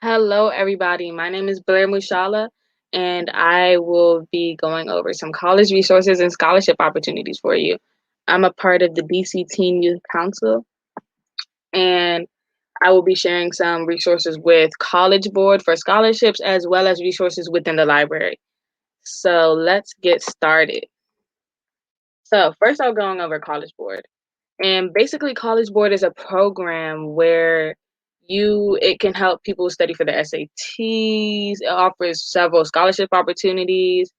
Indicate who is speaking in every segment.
Speaker 1: Hello, everybody. My name is Blair Mushala, and I will be going over some college resources and scholarship opportunities for you. I'm a part of the DC Teen Youth Council, and I will be sharing some resources with College Board for scholarships as well as resources within the library. So let's get started. So, first, I'll going over College Board. And basically, College Board is a program where it can help people study for the SATs. It offers several scholarship opportunities.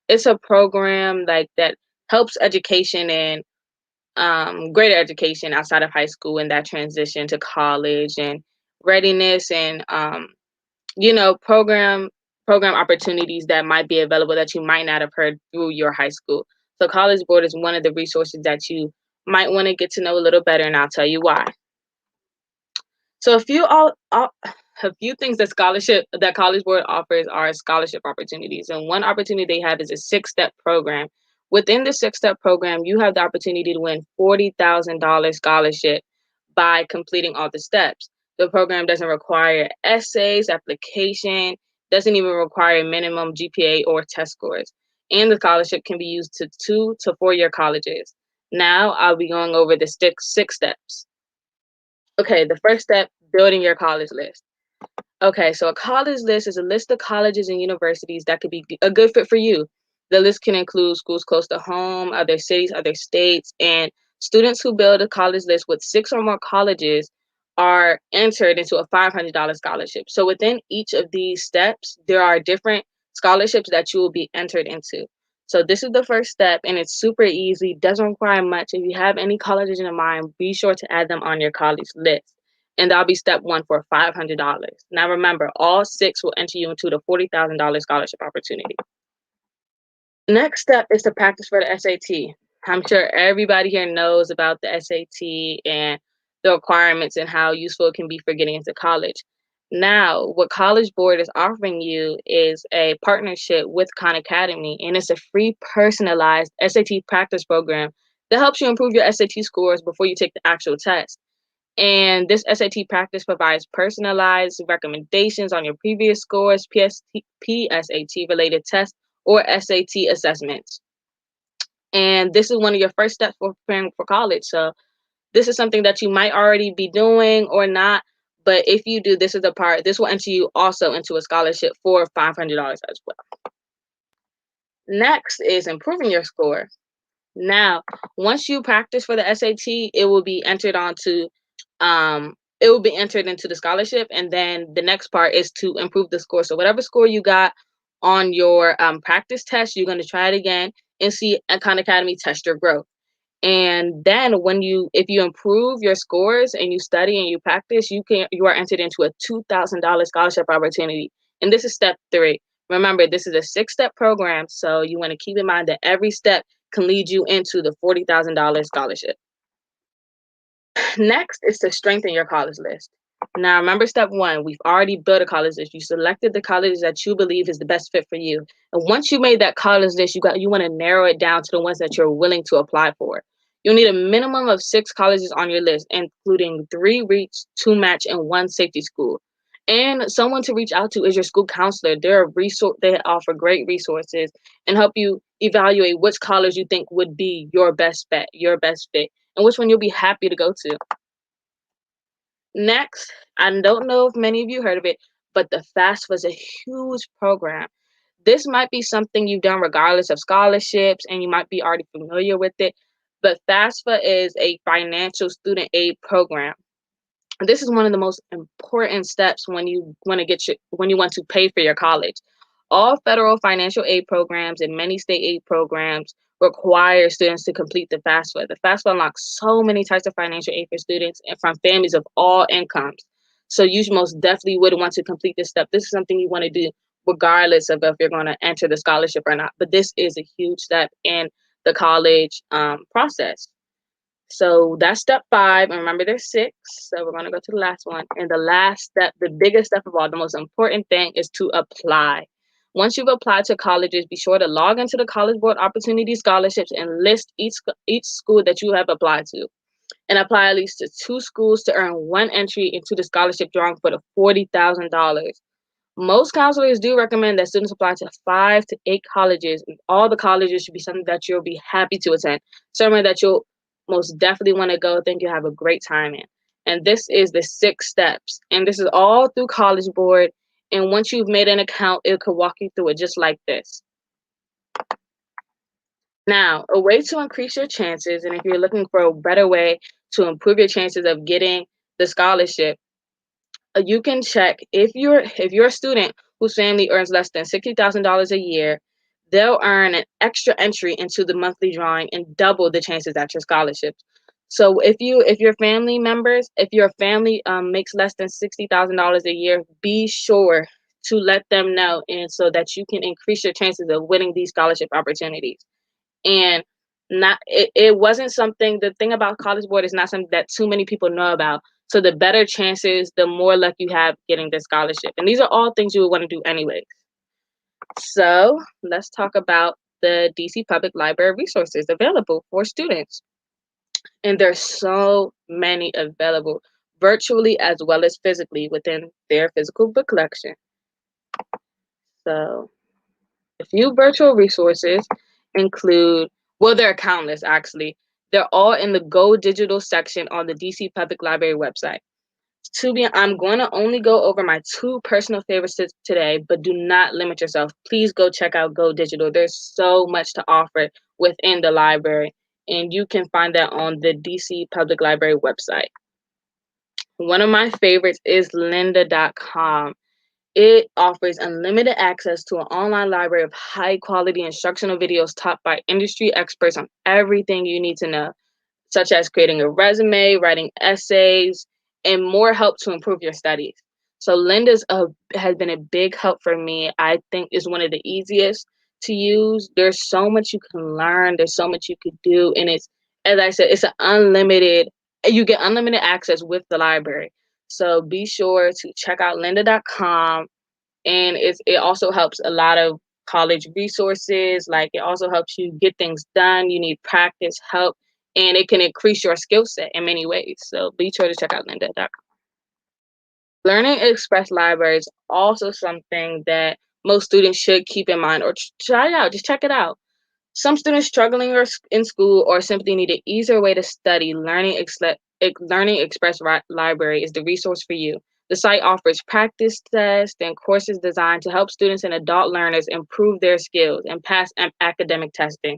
Speaker 1: It's a program like that helps education and greater education outside of high school and that transition to college and readiness and program opportunities that might be available that you might not have heard through your high school. So College Board is one of the resources that you might want to get to know a little better, and I'll tell you why. So a few things that College Board offers are scholarship opportunities, and one opportunity they have is a six-step program. Within the six-step program, you have the opportunity to win $40,000 scholarship by completing all the steps. The program doesn't require essays, application, doesn't even require minimum GPA or test scores, and the scholarship can be used to 2 to 4 year colleges. Now I'll be going over the six steps. Okay, the first step, building your college list. Okay, so a college list is a list of colleges and universities that could be a good fit for you. The list can include schools close to home, other cities, other states, and students who build a college list with six or more colleges are entered into a $500 scholarship. So within each of these steps, there are different scholarships that you will be entered into. So this is the first step, and it's super easy, doesn't require much. If you have any colleges in mind, be sure to add them on your college list, and that'll be step one for $500. Now remember, all six will enter you into the $40,000 scholarship opportunity. Next step is to practice for the SAT. I'm sure everybody here knows about the SAT and the requirements and how useful it can be for getting into college. Now, what College Board is offering you is a partnership with Khan Academy, and it's a free personalized SAT practice program that helps you improve your SAT scores before you take the actual test. And this SAT practice provides personalized recommendations on your previous scores, PSAT related tests, or SAT assessments. And this is one of your first steps for preparing for college. So this is something that you might already be doing or not. But if you do, this will enter you also into a scholarship for $500 as well. Next is improving your score. Now, once you practice for the SAT, it will be entered into the scholarship, and then the next part is to improve the score. So whatever score you got on your practice test, you're going to try it again and see Khan Academy test your growth. And then if you improve your scores and you study and you practice, you are entered into a $2,000 scholarship opportunity. And this is step 3. Remember, this is a 6-step program, so you want to keep in mind that every step can lead you into the $40,000 scholarship. Next is to strengthen your college list. Now, remember step 1, we've already built a college list. You selected the colleges that you believe is the best fit for you. And once you made that college list, you want to narrow it down to the ones that you're willing to apply for. You'll need a minimum of 6 colleges on your list, including 3 reach, 2 match, and 1 safety school. And someone to reach out to is your school counselor. They offer great resources and help you evaluate which college you think would be your best bet, your best fit, and which one you'll be happy to go to. Next, I don't know if many of you heard of it, but the FAFSA is a huge program. This might be something you've done regardless of scholarships, and you might be already familiar with it. But FAFSA is a financial student aid program. This is one of the most important steps when you want to pay for your college. All federal financial aid programs and many state aid programs require students to complete the FAFSA. The FAFSA unlocks so many types of financial aid for students and from families of all incomes. So you most definitely would want to complete this step. This is something you want to do regardless of if you're going to enter the scholarship or not. But this is a huge step in the college process. So that's step 5. And remember, there's 6. So we're going to go to the last one. And the last step, the biggest step of all, the most important thing is to apply. Once you've applied to colleges, be sure to log into the College Board Opportunity Scholarships and list each school that you have applied to. and apply at least to 2 schools to earn one entry into the scholarship drawing for the $40,000. Most counselors do recommend that students apply to 5 to 8 colleges, and all the colleges should be something that you'll be happy to attend, somewhere that you'll most definitely want to go, think you'll have a great time in. And this is the 6 steps, and this is all through College Board. And once you've made an account, it could walk you through it just like this. Now, a way to increase your chances, and if you're looking for a better way to improve your chances of getting the scholarship, you can check if you're a student whose family earns less than $60,000 a year, they'll earn an extra entry into the monthly drawing and double the chances at your scholarships. So if your family makes less than $60,000 a year, be sure to let them know, and so that you can increase your chances of winning these scholarship opportunities. And not it wasn't something the thing about College Board is not something that too many people know about. So the better chances, the more luck you have getting the scholarship. And these are all things you would want to do anyway. So let's talk about the DC Public Library resources available for students. And there's so many available virtually as well as physically within their physical book collection. So a few virtual resources include, well, there are countless actually. They're all in the Go Digital section on the DC Public Library website. I'm going to only go over my 2 personal favorites today, but do not limit yourself. Please go check out Go Digital. There's so much to offer within the library, and you can find that on the DC Public Library website. One of my favorites is lynda.com. It offers unlimited access to an online library of high quality instructional videos taught by industry experts on everything you need to know, such as creating a resume, writing essays, and more help to improve your studies. So has been a big help for me. I think is one of the easiest to use. There's so much you can learn. There's so much you could do, and as I said, it's an unlimited. You get unlimited access with the library. So be sure to check out lynda.com, and it also helps a lot of college resources. Like, it also helps you get things done. You need practice, help, and it can increase your skill set in many ways. So be sure to check out lynda.com. Learning Express Library is also something that most students should keep in mind, or try it out. Just check it out. Some students struggling in school or simply need an easier way to study. Learning Express Library is the resource for you. The site offers practice tests and courses designed to help students and adult learners improve their skills and pass academic testing.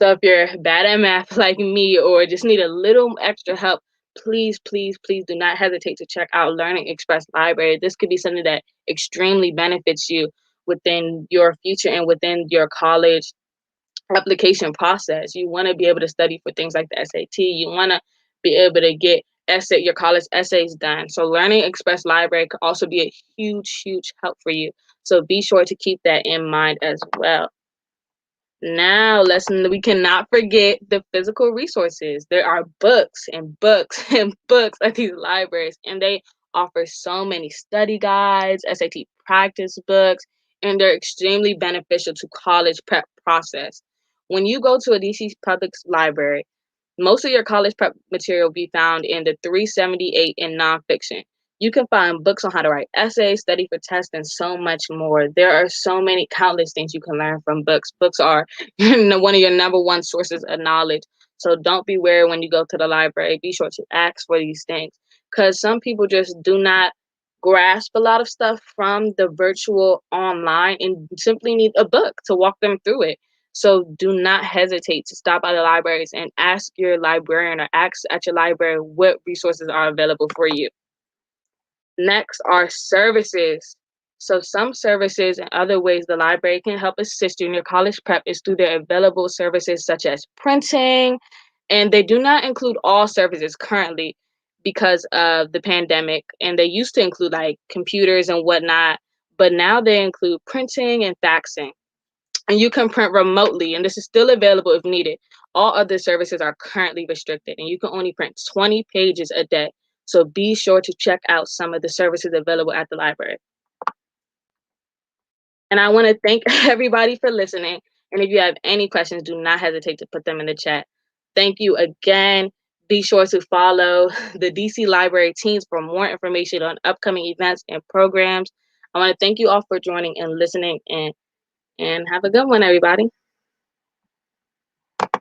Speaker 1: So if you're bad at math like me, or just need a little extra help, please, please, please do not hesitate to check out Learning Express Library. This could be something that extremely benefits you within your future and within your college application process. You want to be able to study for things like the SAT. You want to be able to get your college essays done. So Learning Express Library could also be a huge, huge help for you. So be sure to keep that in mind as well. Now, we cannot forget the physical resources. There are books and books and books at these libraries, and they offer so many study guides, SAT practice books, and they're extremely beneficial to college prep process. When you go to a DC Public Library, most of your college prep material will be found in the 378 in nonfiction. You can find books on how to write essays, study for tests, and so much more. There are so many countless things you can learn from books. Books are one of your number one sources of knowledge. So don't be wary when you go to the library. Be sure to ask for these things, because some people just do not grasp a lot of stuff from the virtual online and simply need a book to walk them through it. So do not hesitate to stop by the libraries and ask your librarian, or ask at your library what resources are available for you. Next are services. So some services and other ways the library can help assist you in your college prep is through their available services such as printing, and they do not include all services currently because of the pandemic, and they used to include like computers and whatnot, but now they include printing and faxing. And you can print remotely, and this is still available if needed. All other services are currently restricted, and you can only print 20 pages a day. So be sure to check out some of the services available at the library. And I want to thank everybody for listening. And if you have any questions, do not hesitate to put them in the chat. Thank you again. Be sure to follow the DC Library teams for more information on upcoming events and programs. I want to thank you all for joining and listening, and have a good one, everybody.